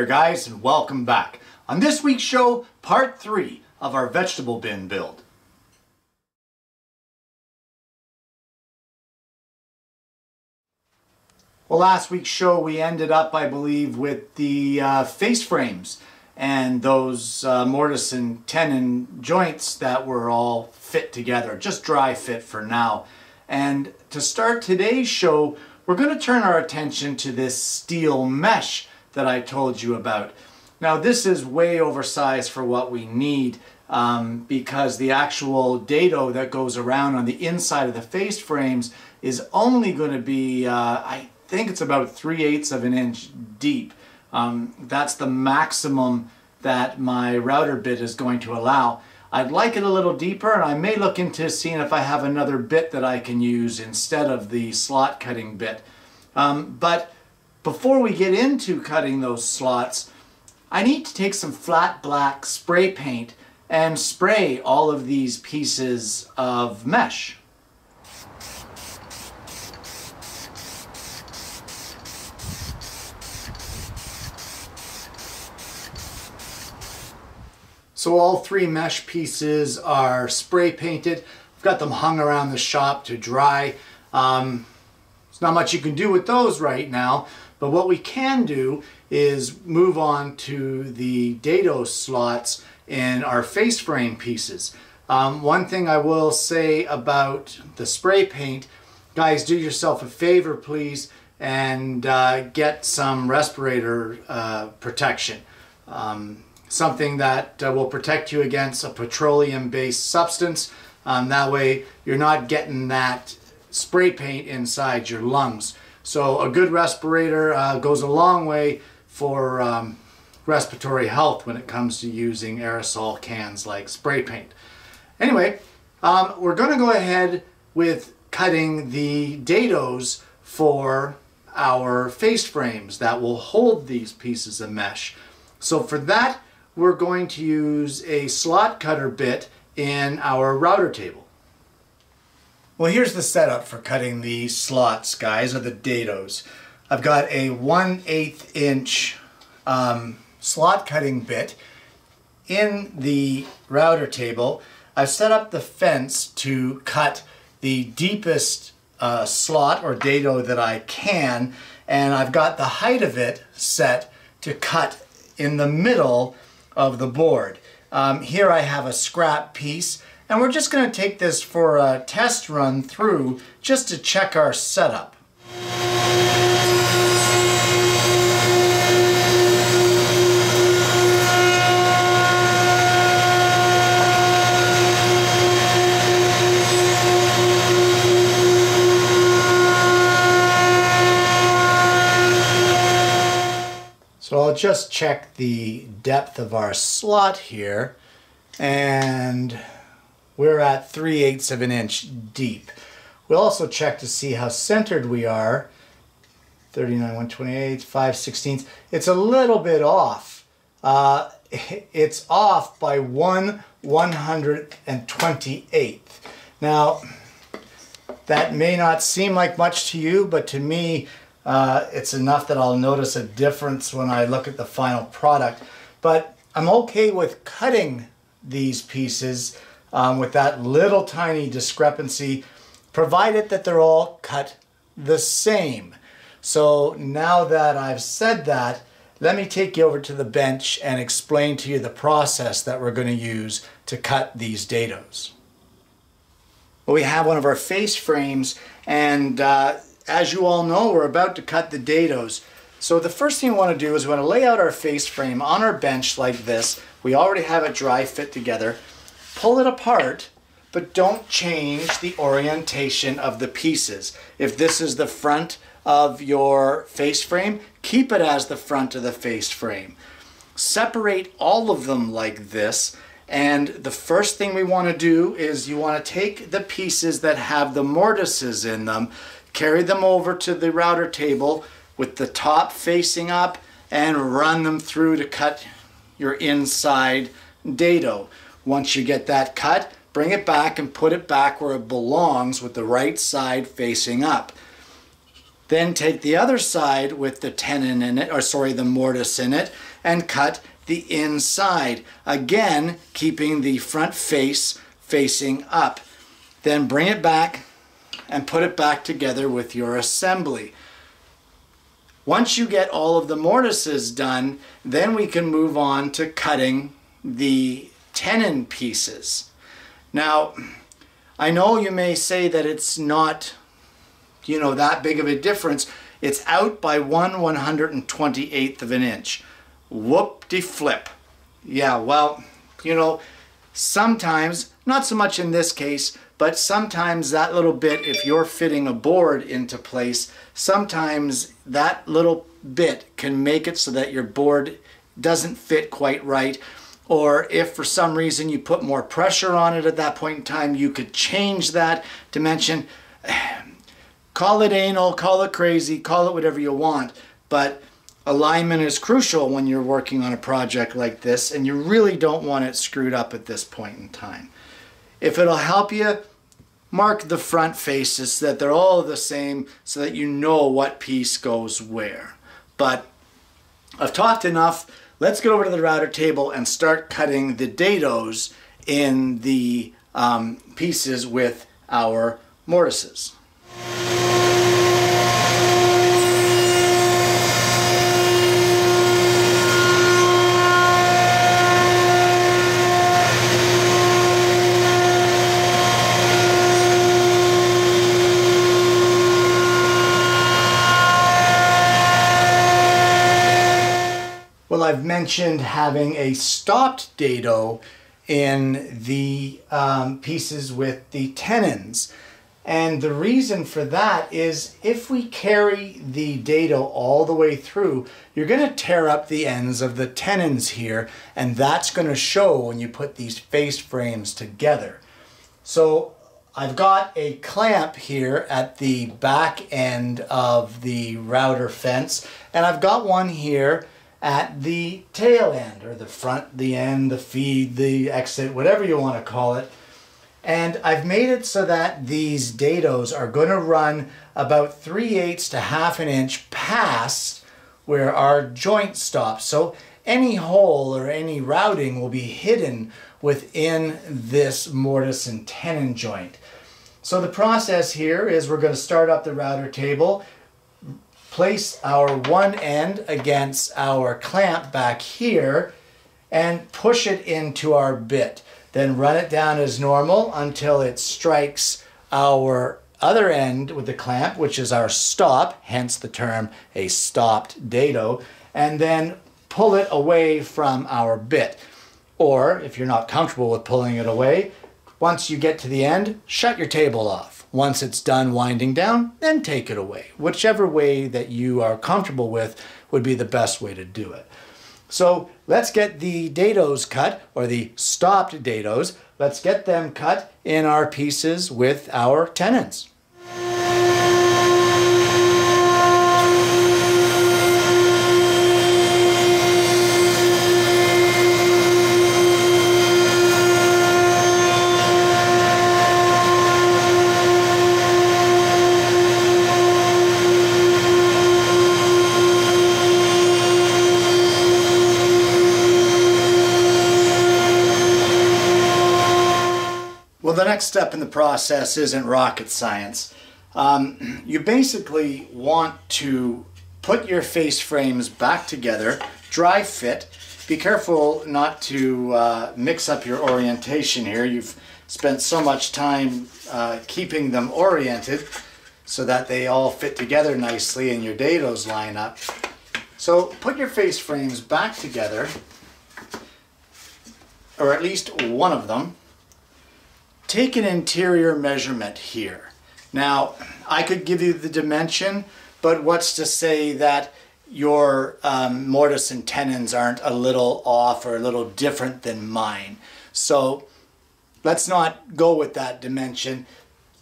there guys, and welcome back. On this week's show, part 3 of our vegetable bin build. Well, last week's show we ended up, I believe, with the face frames and those mortise and tenon joints that were all fit together, just dry fit for now. And to start today's show, we're going to turn our attention to this steel mesh that I told you about. Now this is way oversized for what we need because the actual dado that goes around on the inside of the face frames is only going to be, I think it's about 3/8 of an inch deep. That's the maximum that my router bit is going to allow. I'd like it a little deeper, and I may look into seeing if I have another bit that I can use instead of the slot cutting bit. But before we get into cutting those slots, I need to take some flat black spray paint and spray all of these pieces of mesh. So all 3 mesh pieces are spray painted. I've got them hung around the shop to dry. There's not much you can do with those right now, but what we can do is move on to the dado slots in our face frame pieces. One thing I will say about the spray paint, guys, do yourself a favor please and get some respirator protection. Something that will protect you against a petroleum-based substance. That way you're not getting that spray paint inside your lungs. So a good respirator goes a long way for respiratory health when it comes to using aerosol cans like spray paint. Anyway, we're going to go ahead with cutting the dados for our face frames that will hold these pieces of mesh. So for that, we're going to use a slot cutter bit in our router table. Well, here's the setup for cutting the slots, guys, or the dados. I've got a 1/8 inch slot cutting bit in the router table. I've set up the fence to cut the deepest slot or dado that I can, and I've got the height of it set to cut in the middle of the board. Here I have a scrap piece, and we're just going to take this for a test run through just to check our setup. So I'll just check the depth of our slot here, and we're at 3/8 of an inch deep. We'll also check to see how centered we are. 39, 1/28, 5/16. It's a little bit off. It's off by 1/128th. Now, that may not seem like much to you, but to me, it's enough that I'll notice a difference when I look at the final product. But I'm okay with cutting these pieces with that little tiny discrepancy, provided that they're all cut the same. So now that I've said that, let me take you over to the bench and explain to you the process that we're going to use to cut these dados. Well, we have one of our face frames, and as you all know, we're about to cut the dados. So the first thing we want to do is we want to lay out our face frame on our bench like this. We already have it dry fit together. Pull it apart, but don't change the orientation of the pieces. If this is the front of your face frame, keep it as the front of the face frame. Separate all of them like this, and the first thing we want to do is you want to take the pieces that have the mortises in them, carry them over to the router table with the top facing up, and run them through to cut your inside dado. Once you get that cut, bring it back and put it back where it belongs with the right side facing up. Then take the other side with the tenon in it, or sorry, the mortise in it, and cut the inside. Again, keeping the front face facing up. Then bring it back and put it back together with your assembly. Once you get all of the mortises done, then we can move on to cutting the tenon pieces. Now, I know you may say that it's not, you know, that big of a difference. It's out by 1/128th of an inch. Whoop-de-flip. Yeah, well, you know, sometimes, not so much in this case, but sometimes that little bit, if you're fitting a board into place, sometimes that little bit can make it so that your board doesn't fit quite right. Or if for some reason you put more pressure on it at that point in time, you could change that dimension. Call it anal, call it crazy, call it whatever you want, but alignment is crucial when you're working on a project like this, and you really don't want it screwed up at this point in time. If it'll help you, mark the front faces so that they're all the same so that you know what piece goes where. But I've talked enough. Let's get over to the router table and start cutting the dados in the pieces with our mortises. Well, I've mentioned having a stopped dado in the pieces with the tenons. And the reason for that is if we carry the dado all the way through, you're going to tear up the ends of the tenons here, and that's going to show when you put these face frames together. So I've got a clamp here at the back end of the router fence, and I've got one here at the tail end, or the front, the end, the feed, the exit, whatever you want to call it. And I've made it so that these dados are going to run about 3/8 to 1/2 an inch past where our joint stops. So any hole or any routing will be hidden within this mortise and tenon joint. So the process here is we're going to start up the router table, place our one end against our clamp back here, and push it into our bit. Then run it down as normal until it strikes our other end with the clamp, which is our stop, hence the term a stopped dado, and then pull it away from our bit. Or if you're not comfortable with pulling it away, once you get to the end, shut your table off. Once it's done winding down, then take it away. Whichever way that you are comfortable with would be the best way to do it. So let's get the dados cut, or the stopped dados. Let's get them cut in our pieces with our tenons. Well, the next step in the process isn't rocket science. You basically want to put your face frames back together, dry fit. Be careful not to mix up your orientation here. You've spent so much time keeping them oriented so that they all fit together nicely and your dados line up. So put your face frames back together, or at least one of them. Take an interior measurement here. Now, I could give you the dimension, but what's to say that your mortise and tenons aren't a little off or a little different than mine? So let's not go with that dimension.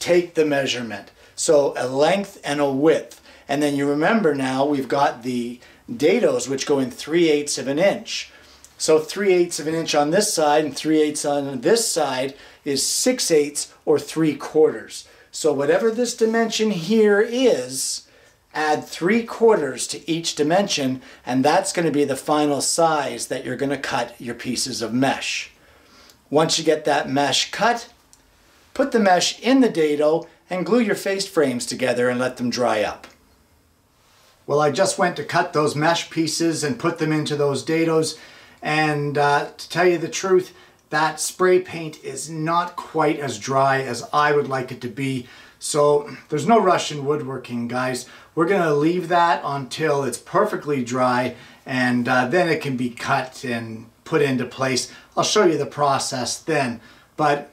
Take the measurement. So a length and a width. And then you remember now we've got the dados which go in 3/8 of an inch. So 3/8 of an inch on this side and 3/8 on this side is 6/8 or 3/4. So whatever this dimension here is, add 3/4 to each dimension, and that's going to be the final size that you're going to cut your pieces of mesh. Once you get that mesh cut, put the mesh in the dado and glue your face frames together and let them dry up. Well, I just went to cut those mesh pieces and put them into those dados, and to tell you the truth, that spray paint is not quite as dry as I would like it to be. So there's no rush in woodworking, guys. We're going to leave that until it's perfectly dry, and then it can be cut and put into place. I'll show you the process then. But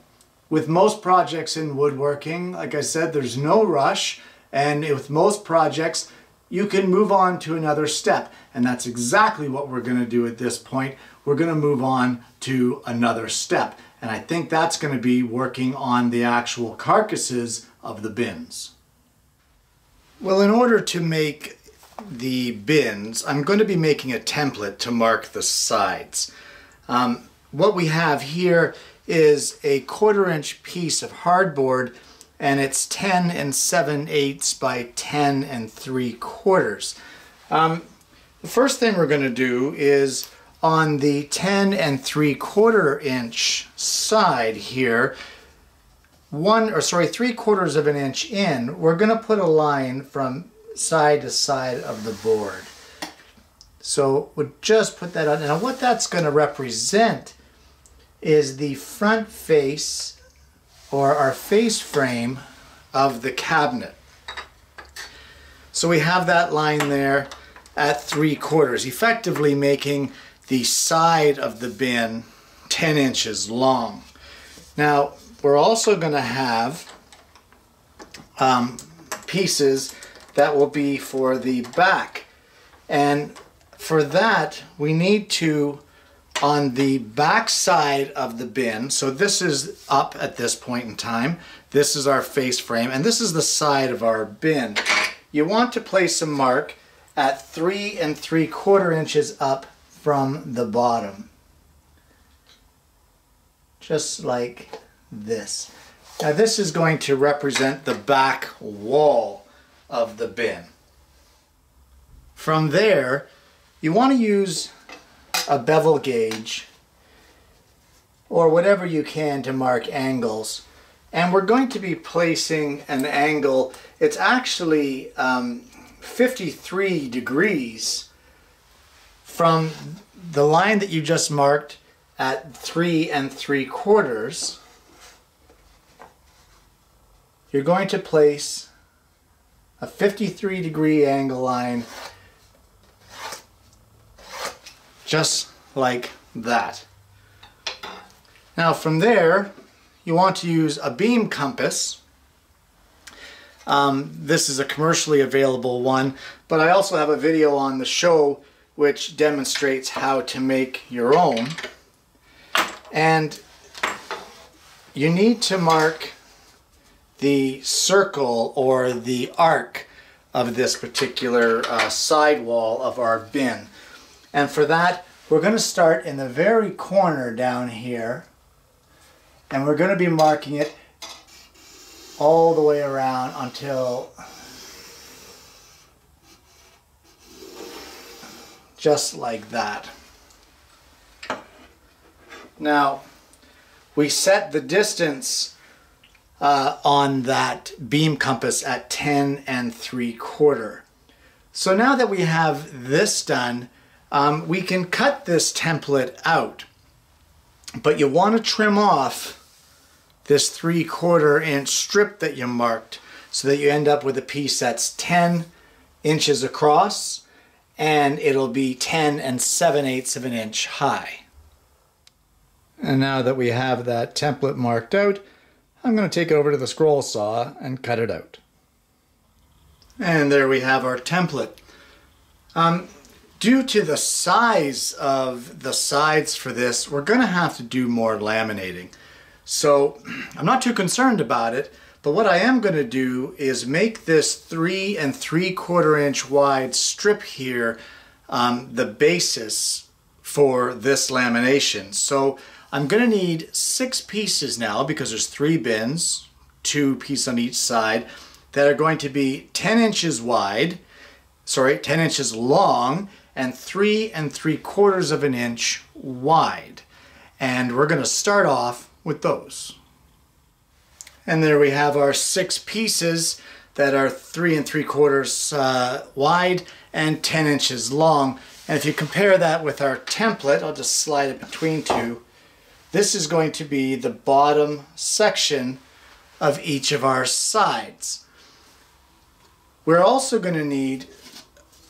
with most projects in woodworking, like I said, there's no rush, and with most projects you can move on to another step, and that's exactly what we're going to do at this point. We're going to move on to another step, and I think that's going to be working on the actual carcasses of the bins. Well, in order to make the bins, I'm going to be making a template to mark the sides. What we have here is a 1/4 inch piece of hardboard, and it's 10 7/8 by 10 3/4. The first thing we're going to do is on the 10 3/4 inch side here, 3/4 of an inch in, we're going to put a line from side to side of the board. So we'll just put that on. Now what that's going to represent is the front face, or our face frame, of the cabinet. So we have that line there at 3/4, effectively making the side of the bin 10 inches long. Now we're also going to have pieces that will be for the back, and for that we need to, on the back side of the bin, so this is up at this point in time, this is our face frame, and this is the side of our bin. You want to place a mark at 3 3/4 inches up from the bottom, just like this. Now this is going to represent the back wall of the bin. From there, you want to use a bevel gauge or whatever you can to mark angles, and we're going to be placing an angle. It's actually 53 degrees from the line that you just marked at 3 3/4. You're going to place a 53-degree angle line just like that. Now from there, you want to use a beam compass. This is a commercially available one, but I also have a video on the show which demonstrates how to make your own. And you need to mark the circle or the arc of this particular sidewall of our bin. And for that, we're going to start in the very corner down here, and we're going to be marking it all the way around until just like that. Now, we set the distance on that beam compass at 10 3/4. So now that we have this done, we can cut this template out, but you want to trim off this 3/4 inch strip that you marked so that you end up with a piece that's 10 inches across, and it'll be 10 7/8 of an inch high. And now that we have that template marked out, I'm going to take it over to the scroll saw and cut it out. And there we have our template. Due to the size of the sides for this, we're going to have to do more laminating. So I'm not too concerned about it, but what I am going to do is make this 3 3/4 inch wide strip here the basis for this lamination. So I'm going to need 6 pieces now, because there's 3 bins, 2 pieces on each side, that are going to be 10 inches wide 10 inches long and 3 3/4 of an inch wide. And we're going to start off with those. And there we have our 6 pieces that are 3 3/4 wide and 10 inches long. And if you compare that with our template, I'll just slide it between two. This is going to be the bottom section of each of our sides. We're also going to need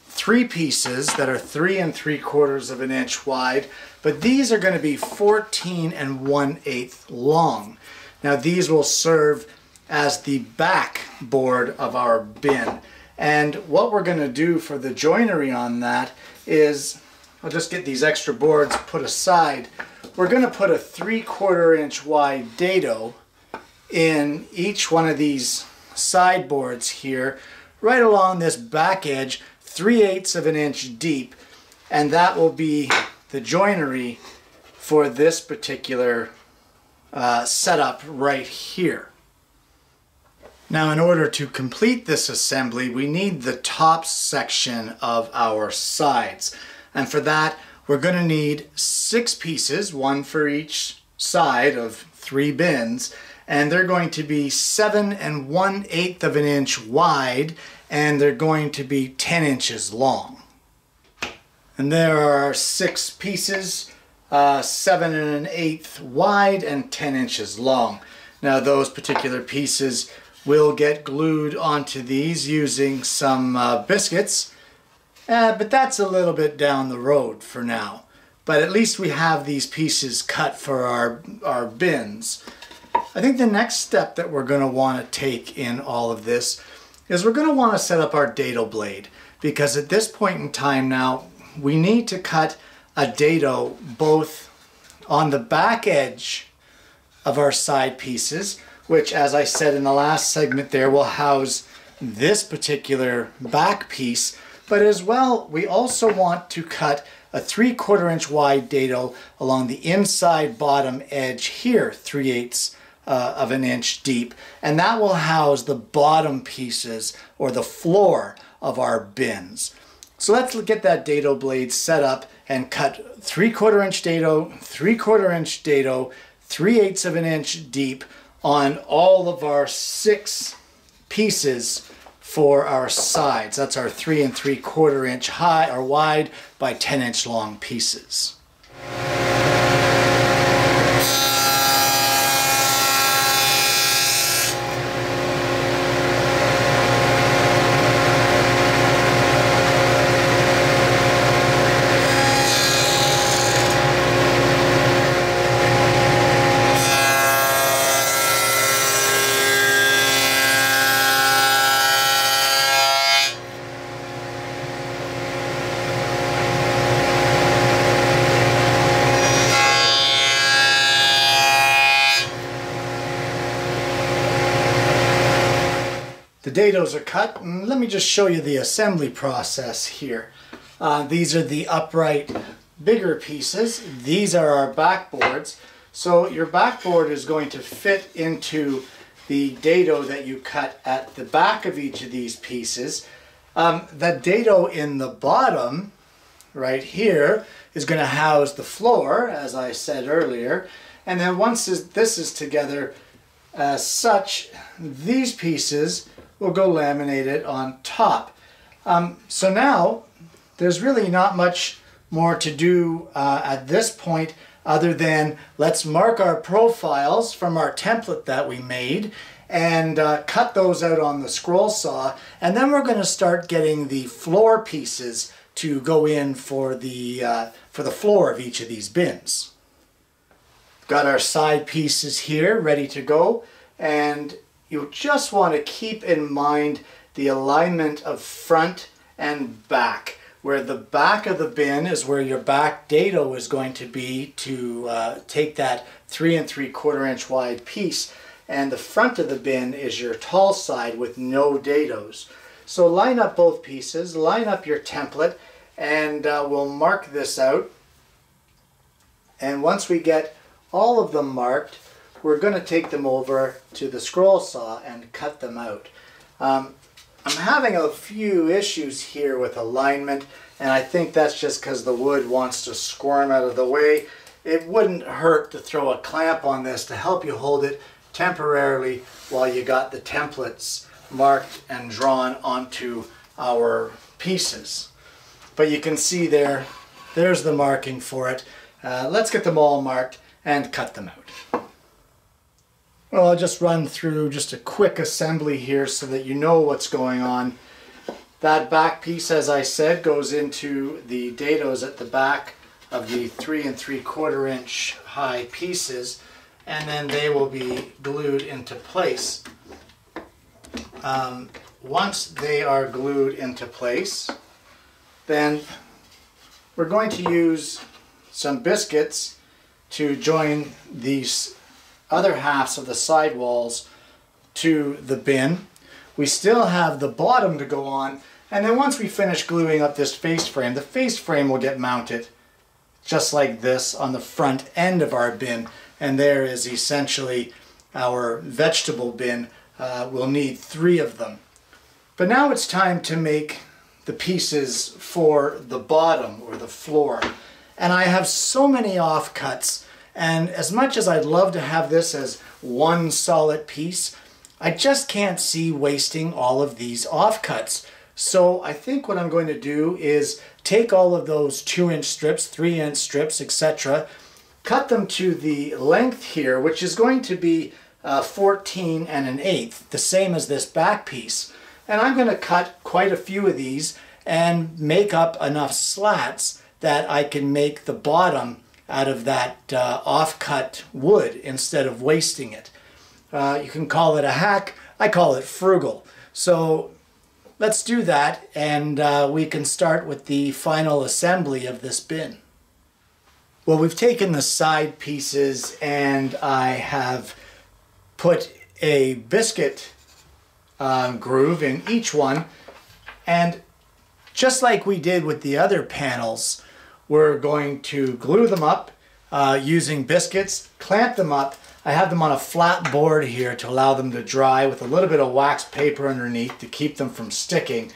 3 pieces that are 3 3/4 of an inch wide, but these are going to be 14 1/8 long. Now these will serve as the back board of our bin. And what we're going to do for the joinery on that is, I'll just get these extra boards put aside. We're going to put a 3/4 inch wide dado in each one of these sideboards here, right along this back edge, 3/8 of an inch deep, and that will be the joinery for this particular setup right here. Now, in order to complete this assembly, we need the top section of our sides, and for that we're going to need 6 pieces, 1 for each side of 3 bins, and they're going to be 7 1/8 of an inch wide, and they're going to be 10 inches long. And there are 6 pieces, 7 1/8 wide and 10 inches long. Now those particular pieces will get glued onto these using some biscuits, but that's a little bit down the road for now. But at least we have these pieces cut for our bins. I think the next step that we're going to want to take in all of this is we're going to want to set up our dado blade, because at this point in time now we need to cut a dado both on the back edge of our side pieces, which, as I said in the last segment there, will house this particular back piece, but as well we also want to cut a 3/4 inch wide dado along the inside bottom edge here, 3/8 of an inch deep, and that will house the bottom pieces or the floor of our bins. So let's get that dado blade set up and cut 3/4 inch dado, 3/4 inch dado, 3/8 of an inch deep on all of our 6 pieces for our sides. That's our 3 3/4 inch high or wide by 10 inch long pieces. The dados are cut, and let me just show you the assembly process here. These are the upright bigger pieces. These are our backboards. So your backboard is going to fit into the dado that you cut at the back of each of these pieces. The dado in the bottom right here is going to house the floor, as I said earlier, and then once this is together as such, these pieces will go laminated on top. So now there's really not much more to do at this point other than let's mark our profiles from our template that we made and cut those out on the scroll saw, and then we're going to start getting the floor pieces to go in for the floor of each of these bins. Got our side pieces here ready to go, and you just want to keep in mind the alignment of front and back. Where the back of the bin is where your back dado is going to be to take that 3 3/4 inch wide piece, and the front of the bin is your tall side with no dados. So line up both pieces, line up your template, and we'll mark this out. And once we get all of them marked, we're going to take them over to the scroll saw and cut them out. I'm having a few issues here with alignment, and I think that's just because the wood wants to squirm out of the way. It wouldn't hurt to throw a clamp on this to help you hold it temporarily while you got the templates marked and drawn onto our pieces. But you can see there's the marking for it. Let's get them all marked and cut them out. Well, I'll just run through just a quick assembly here so that you know what's going on. That back piece, as I said, goes into the dados at the back of the 3 3/4 inch high pieces, and then they will be glued into place. Once they are glued into place, then we're going to use some biscuits to join these other halves of the sidewalls to the bin. We still have the bottom to go on, and then once we finish gluing up this face frame, the face frame will get mounted just like this on the front end of our bin, and there is essentially our vegetable bin. We'll need 3 of them. But now it's time to make the pieces for the bottom or the floor. And I have so many offcuts, and as much as I'd love to have this as one solid piece, I just can't see wasting all of these offcuts. So I think what I'm going to do is take all of those 2-inch strips, 3-inch strips, etc., cut them to the length here, which is going to be 14 1/8, the same as this back piece. And I'm going to cut quite a few of these and make up enough slats that I can make the bottom out of that offcut wood instead of wasting it. You can call it a hack. I call it frugal. So let's do that, and we can start with the final assembly of this bin. Well, we've taken the side pieces and I have put a biscuit groove in each one, and just like we did with the other panels, we're going to glue them up using biscuits, clamp them up. I have them on a flat board here to allow them to dry with a little bit of wax paper underneath to keep them from sticking.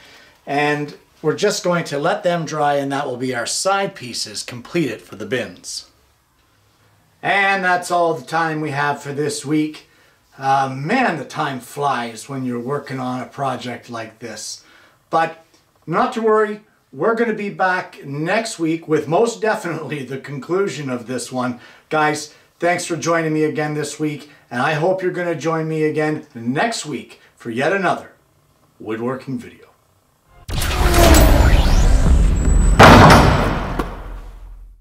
And we're just going to let them dry, and that will be our side pieces completed for the bins. And that's all the time we have for this week. Man, the time flies when you're working on a project like this. But not to worry, we're going to be back next week with most definitely the conclusion of this one. Guys, thanks for joining me again this week, and I hope you're going to join me again next week for yet another woodworking video.